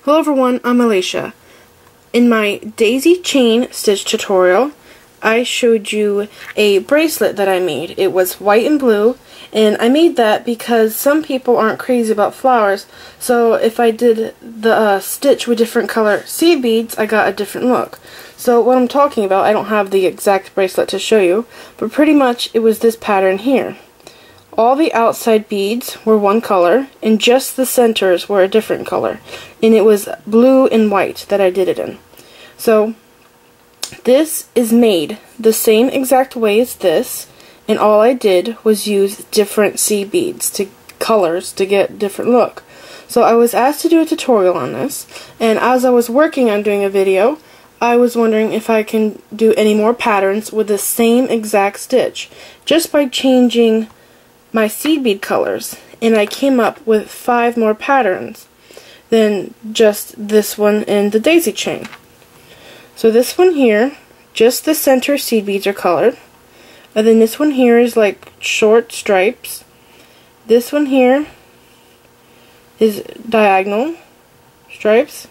Hello everyone, I'm Alicia. In my daisy chain stitch tutorial, I showed you a bracelet that I made. It was white and blue, and I made that because some people aren't crazy about flowers, so if I did the stitch with different color seed beads, I got a different look. So what I'm talking about, I don't have the exact bracelet to show you, but pretty much it was this pattern here. All the outside beads were one color, and just the centers were a different color. And it was blue and white that I did it in. So, this is made the same exact way as this, and all I did was use different seed beads, colors, to get different look. So I was asked to do a tutorial on this, and as I was working on doing a video, I was wondering if I can do any more patterns with the same exact stitch, just by changing my seed bead colors, and I came up with 5 more patterns than just this one in the daisy chain. So this one here, just the center seed beads are colored, and then this one here is like short stripes. This one here is diagonal stripes,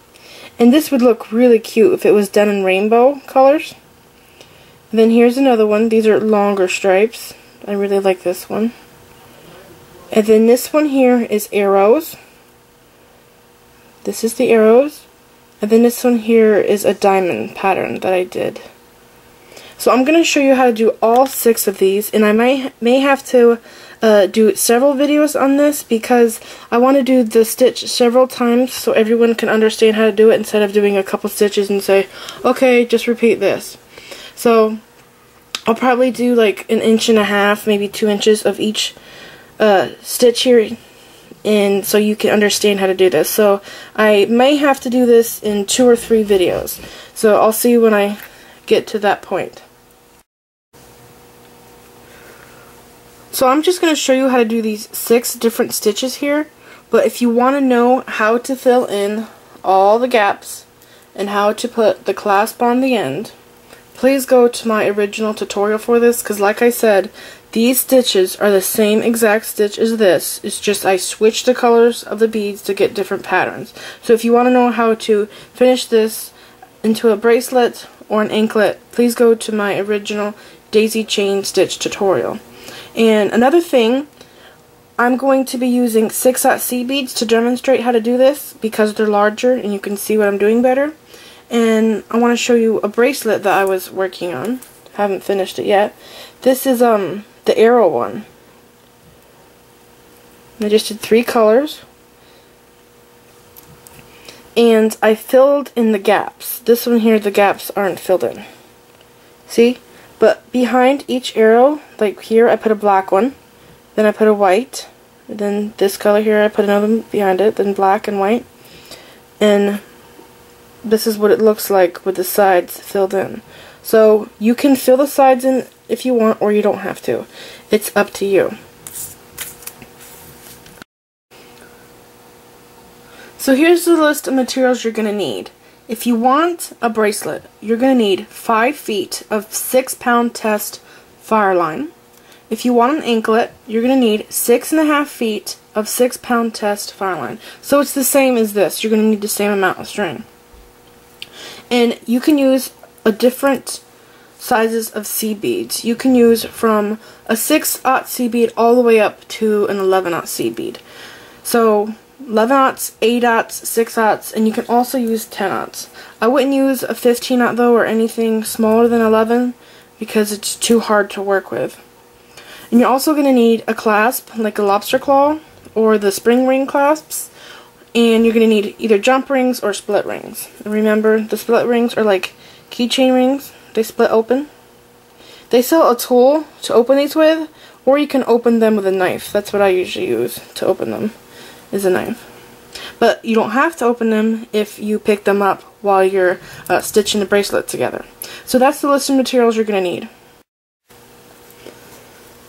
and this would look really cute if it was done in rainbow colors. And then here's another one. These are longer stripes. I really like this one. And then this one here is arrows. This is the arrows. And then this one here is a diamond pattern that I did. So I'm going to show you how to do all 6 of these, and I may have to do several videos on this because I want to do the stitch several times so everyone can understand how to do it instead of doing a couple stitches and say, okay, just repeat this. So I'll probably do like 1.5 inches, maybe 2 inches of each stitch here, and so you can understand how to do this. So I may have to do this in 2 or 3 videos, so I'll see you when I get to that point. So I'm just going to show you how to do these 6 different stitches here, but if you want to know how to fill in all the gaps and how to put the clasp on the end, please go to my original tutorial for this, because like I said, these stitches are the same exact stitch as this. It's just I switched the colors of the beads to get different patterns. So if you want to know how to finish this into a bracelet or an anklet, please go to my original daisy chain stitch tutorial. And another thing, I'm going to be using 6/0 seed beads to demonstrate how to do this because they're larger and you can see what I'm doing better. And I want to show you a bracelet that I was working on. Haven't finished it yet. This is the arrow one. I just did 3 colors, and I filled in the gaps. This one here, the gaps aren't filled in. See? But behind each arrow, like here, I put a black one, then I put a white, and then this color here, I put another one behind it, then black and white, and this is what it looks like with the sides filled in. So you can fill the sides in if you want, or you don't have to. It's up to you. So here's the list of materials you're going to need. If you want a bracelet, you're going to need 5 feet of 6-pound test fireline. If you want an anklet, you're going to need 6.5 feet of 6-pound test fireline. So it's the same as this. You're going to need the same amount of string. And you can use a different sizes of seed beads. You can use from a 6/0 seed bead all the way up to an 11/0 seed bead. So 11/0, 8/0, 6/0, and you can also use 10/0. I wouldn't use a 15/0 though, or anything smaller than 11, because it's too hard to work with. And you're also going to need a clasp, like a lobster claw, or the spring ring clasps. And you're going to need either jump rings or split rings. And remember, the split rings are like keychain rings. They split open. They sell a tool to open these with, or you can open them with a knife. That's what I usually use to open them, is a knife. But you don't have to open them if you pick them up while you're stitching the bracelet together. So that's the list of materials you're going to need.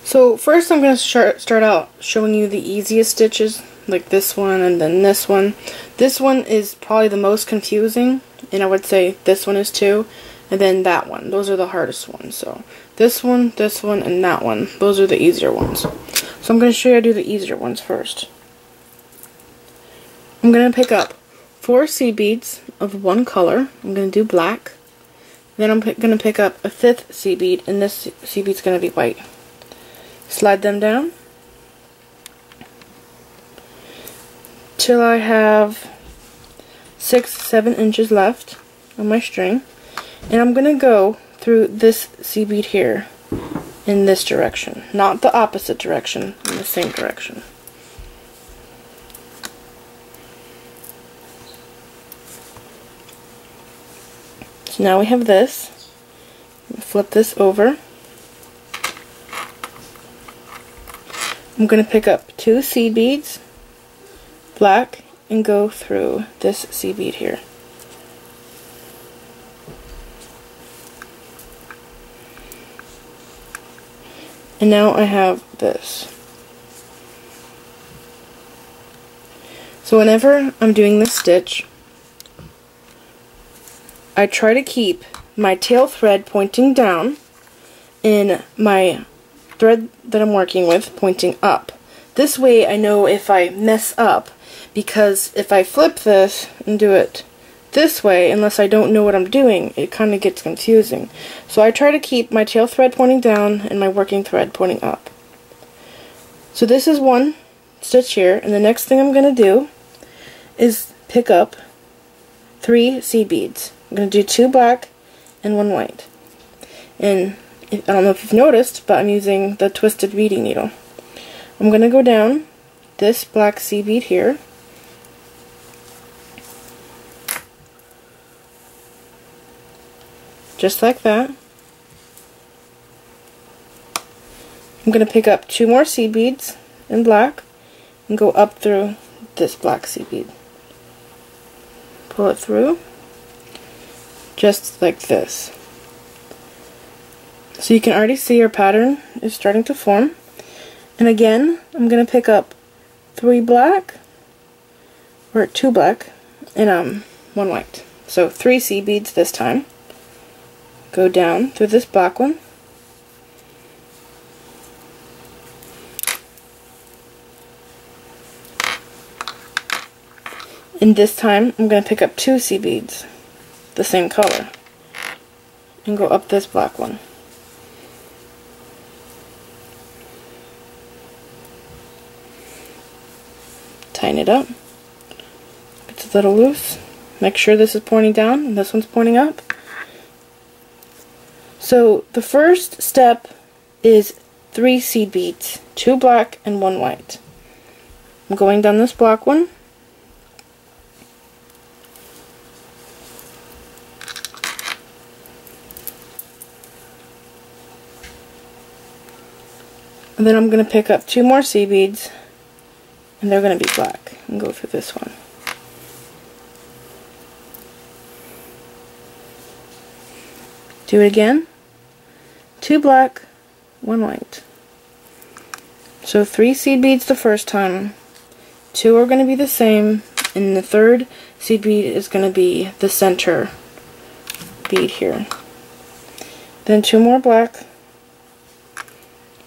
So first I'm going to start out showing you the easiest stitches, like this one and then this one. This one is probably the most confusing, and I would say this one is too, and then that one. Those are the hardest ones. So this one, and that one. Those are the easier ones. So I'm going to show you how to do the easier ones first. I'm going to pick up 4 seed beads of one color. I'm going to do black. Then I'm going to pick up a 5th seed bead, and this seed bead is going to be white. Slide them down till I have 6-7 inches left on my string, and I'm going to go through this seed bead here in this direction, not the opposite direction, in the same direction. So now we have this. Flip this over. I'm going to pick up 2 seed beads, black, and go through this seed bead here. And now I have this. So whenever I'm doing this stitch, I try to keep my tail thread pointing down and my thread that I'm working with pointing up. This way I know if I mess up, because if I flip this and do it this way, unless I don't know what I'm doing, it kind of gets confusing. So I try to keep my tail thread pointing down and my working thread pointing up. So this is one stitch here, and the next thing I'm going to do is pick up 3 seed beads. I'm going to do 2 black and 1 white. And I don't know if you've noticed, but I'm using the twisted beading needle. I'm going to go down this black seed bead here, just like that. I'm going to pick up 2 more seed beads in black and go up through this black seed bead. Pull it through, just like this. So you can already see our pattern is starting to form. And again, I'm going to pick up 3 black, or 2 black, and 1 white. So 3 seed beads this time. Go down through this black one. And this time, I'm going to pick up 2 seed beads, the same color, and go up this black one. Tighten it up. It's a little loose. Make sure this is pointing down and this one's pointing up. So the first step is 3 seed beads, 2 black and 1 white. I'm going down this black one. And then I'm going to pick up 2 more seed beads, and they're going to be black, and go through this one. Do it again. 2 black, 1 white. So 3 seed beads the first time, 2 are going to be the same, and the third seed bead is going to be the center bead here. Then 2 more black,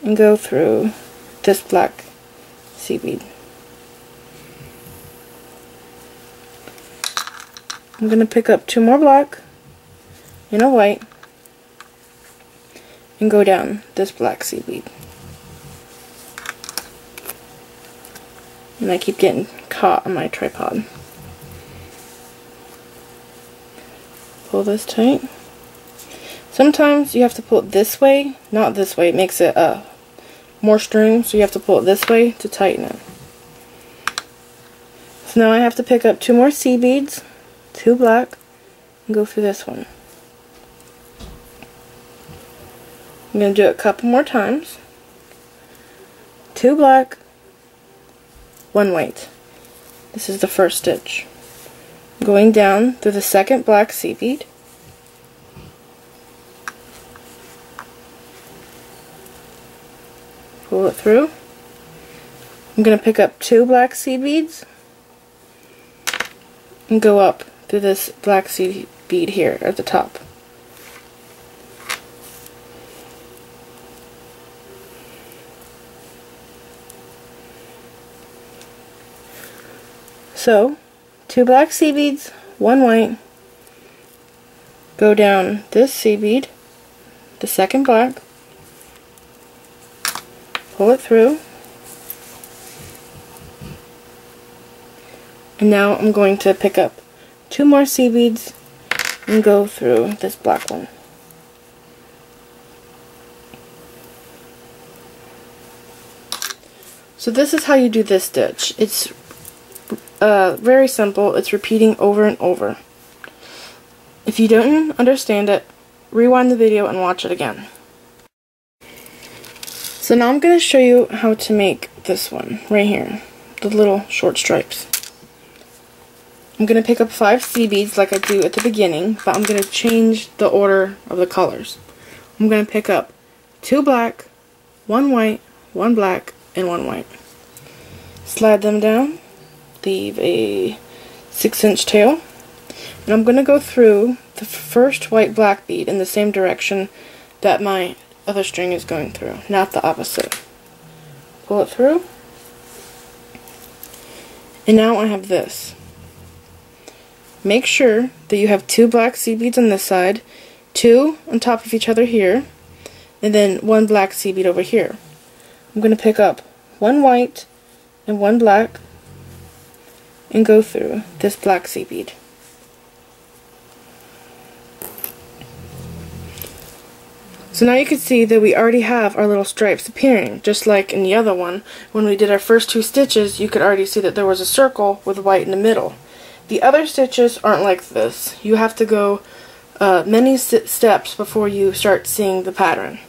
and go through this black seed bead. I'm going to pick up 2 more black and a white and go down this black seed bead. And I keep getting caught on my tripod. Pull this tight. Sometimes you have to pull it this way, not this way. It makes it more string, so you have to pull it this way to tighten it. So now I have to pick up 2 more seed beads, 2 black, and go through this one. I'm going to do it a couple more times. 2 black, 1 white. This is the first stitch. Going down through the second black seed bead. Pull it through. I'm going to pick up 2 black seed beads and go up through this black seed bead here at the top. So 2 black C beads, 1 white, go down this C bead, the second black, pull it through, and now I'm going to pick up 2 more C beads and go through this black one. So this is how you do this stitch. It's very simple. It's repeating over and over. If you don't understand it, rewind the video and watch it again. So now I'm going to show you how to make this one right here, the little short stripes. I'm going to pick up 5 C beads like I do at the beginning, but I'm going to change the order of the colors. I'm going to pick up 2 black, 1 white, 1 black, and 1 white. Slide them down, leave a 6-inch tail, and I'm going to go through the first white black bead in the same direction that my other string is going through, not the opposite. Pull it through, and now I have this. Make sure that you have 2 black C beads on this side, 2 on top of each other here, and then 1 black C bead over here. I'm going to pick up 1 white and 1 black and go through this black C bead. So now you can see that we already have our little stripes appearing, just like in the other one. When we did our first 2 stitches, you could already see that there was a circle with white in the middle. The other stitches aren't like this. You have to go many steps before you start seeing the pattern.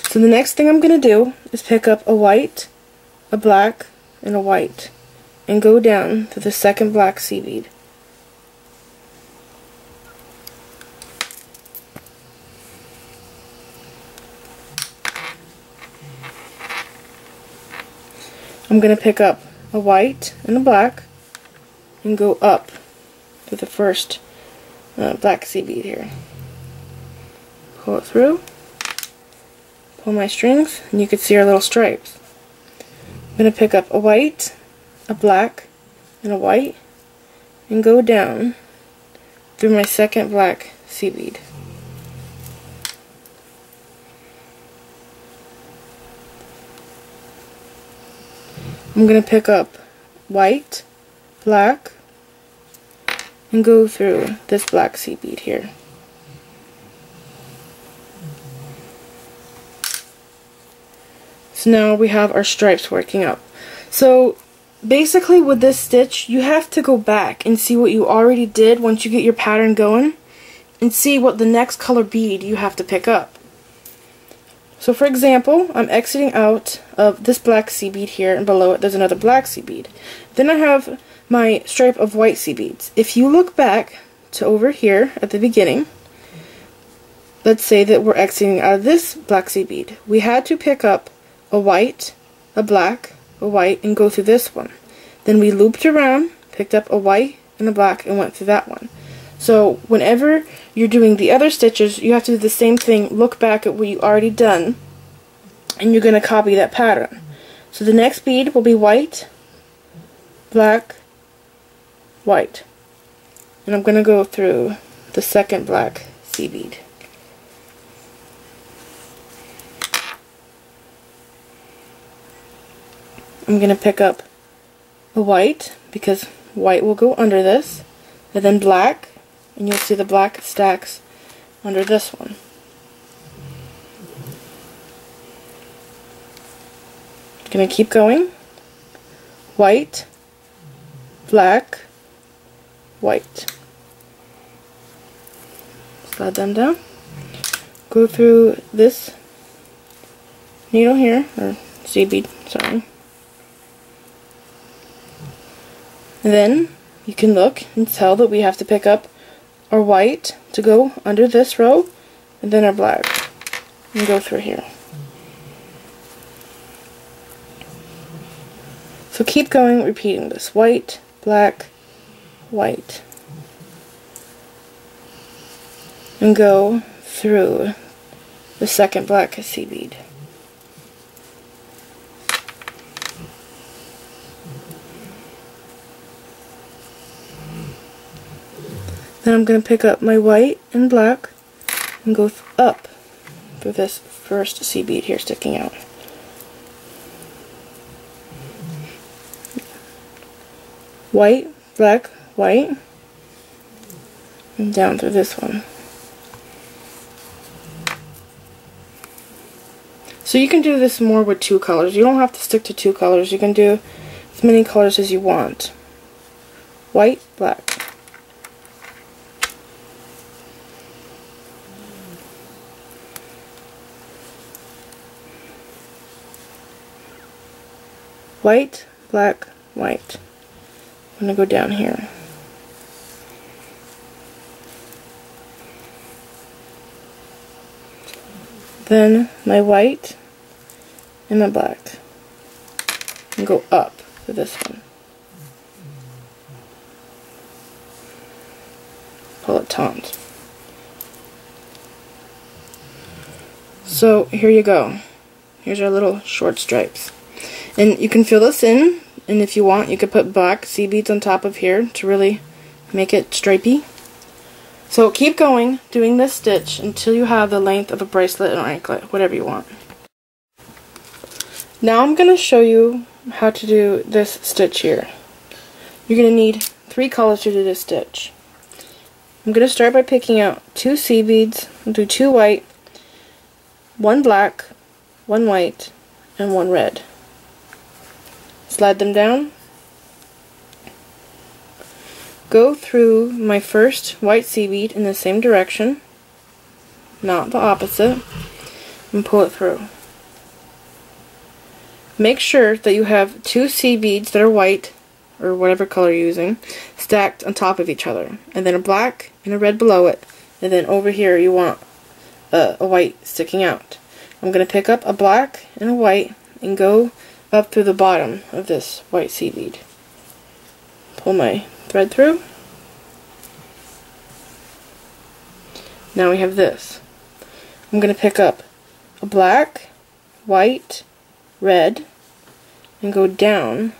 So the next thing I'm going to do is pick up a white, a black, and a white, and go down to the second black C bead. I'm going to pick up a white and a black and go up to the first black C bead here. Pull it through, pull my strings, and you can see our little stripes. I'm going to pick up a white, a black, and a white, and go down through my second black C bead. I'm going to pick up white, black, and go through this black C bead here. So now we have our stripes working up. So basically with this stitch, you have to go back and see what you already did once you get your pattern going, and see what the next color bead you have to pick up. So for example, I'm exiting out of this black C bead here, and below it there's another black C bead. Then I have my stripe of white C beads. If you look back to over here at the beginning, let's say that we're exiting out of this black C bead. We had to pick up a white, a black, a white, and go through this one. Then we looped around, picked up a white and a black, and went through that one. So whenever you're doing the other stitches, you have to do the same thing. Look back at what you already done, and you're going to copy that pattern. So the next bead will be white, black, white. And I'm going to go through the second black C bead. I'm going to pick up a white, because white will go under this, and then black, and you'll see the black stacks under this one. Going to keep going. White, black, white. Slide them down. Go through this needle here, or C bead, sorry. And then you can look and tell that we have to pick up our white to go under this row, and then our black, and go through here. So keep going, repeating this. White, black, white. And go through the second black C bead. Then I'm going to pick up my white and black and go up through this first seed bead here sticking out. White, black, white, and down through this one. So you can do this more with 2 colors. You don't have to stick to 2 colors. You can do as many colors as you want. White, black. White, black, white. I'm going to go down here. Then my white and my black. And go up to this one. Pull it taut. So here you go. Here's our little short stripes. And you can fill this in, and if you want, you could put black seed beads on top of here to really make it stripey. So keep going, doing this stitch until you have the length of a bracelet or anklet, whatever you want. Now I'm going to show you how to do this stitch here. You're going to need 3 colors to do this stitch. I'm going to start by picking out 2 seed beads. I'll do 2 white, 1 black, 1 white, and 1 red. Slide them down. Go through my first white seed bead in the same direction, not the opposite, and pull it through. Make sure that you have 2 seed beads that are white, or whatever color you're using, stacked on top of each other, and then a black and a red below it, and then over here you want a white sticking out. I'm going to pick up a black and a white and go up through the bottom of this white seed bead. Pull my thread through. Now we have this. I'm going to pick up a black, white, red, and go down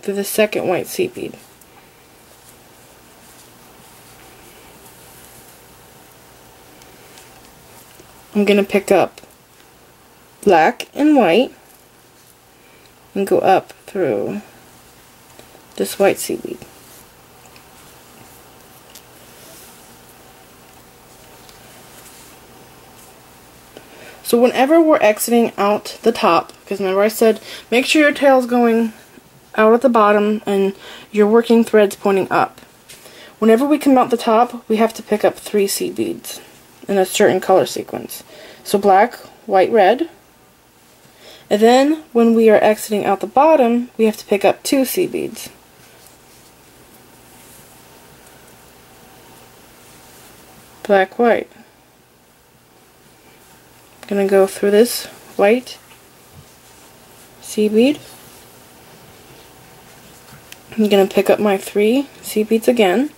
through the second white seed bead. I'm going to pick up black and white and go up through this white seed bead. So whenever we're exiting out the top, because remember I said make sure your tail's going out at the bottom and your working thread's pointing up. Whenever we come out the top, we have to pick up 3 seed beads in a certain color sequence. So black, white, red. And then when we are exiting out the bottom, we have to pick up 2 seed beads. Black, white. I'm going to go through this white seed bead. I'm going to pick up my 3 seed beads again.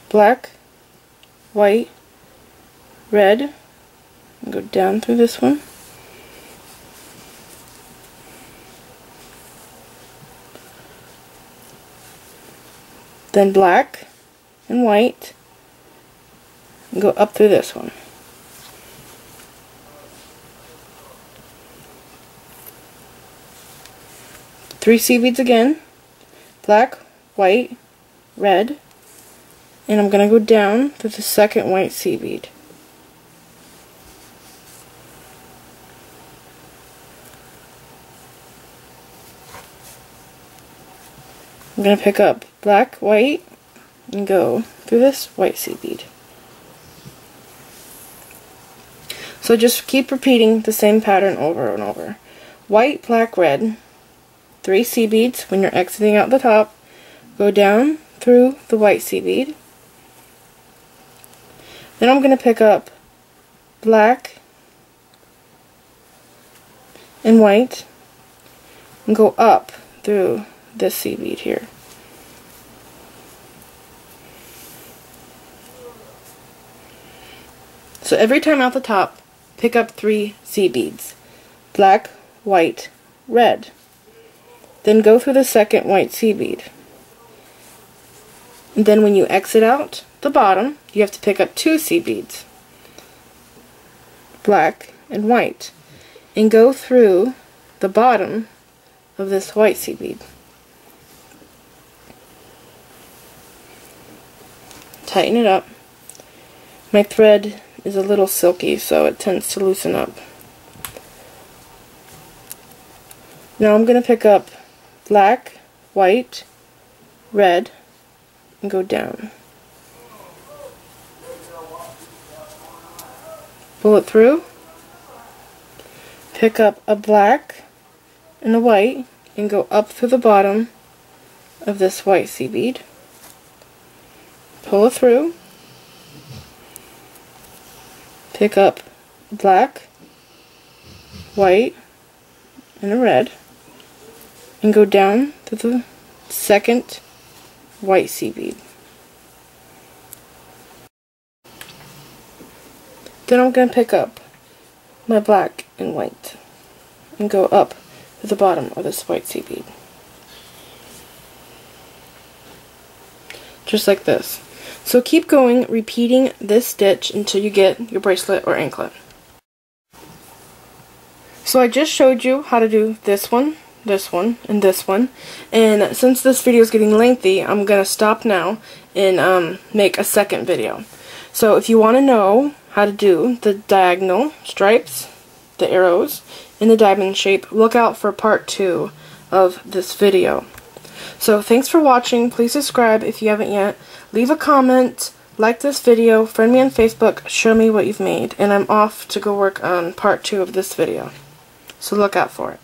Black, white, red, and go down through this one. Then black and white, and go up through this one. Three seed beads again, black, white, red, and I'm going to go down through the second white seed bead. I'm going to pick up black, white, and go through this white seed bead. So just keep repeating the same pattern over and over. White, black, red. 3 seed beads when you're exiting out the top. Go down through the white seed bead. Then I'm going to pick up black and white and go up through this seed bead here. So every time out the top, pick up 3 seed beads. Black, white, red. Then go through the second white seed bead. And then when you exit out the bottom, you have to pick up 2 seed beads, black and white, and go through the bottom of this white seed bead. Tighten it up. My thread is a little silky, so it tends to loosen up. Now I'm going to pick up black, white, red, and go down. Pull it through. Pick up a black and a white and go up through the bottom of this white seed bead. Pull it through. Pick up black, white, and a red and go down to the second white seed bead. Then I'm going to pick up my black and white and go up to the bottom of this white seed bead. Just like this. So keep going, repeating this stitch until you get your bracelet or anklet. So I just showed you how to do this one, and this one. And since this video is getting lengthy, I'm going to stop now and make a second video. So if you want to know how to do the diagonal stripes, the arrows, in the diamond shape, look out for part 2 of this video. So thanks for watching. Please subscribe if you haven't yet. Leave a comment, like this video, friend me on Facebook, show me what you've made, and I'm off to go work on part 2 of this video. So look out for it.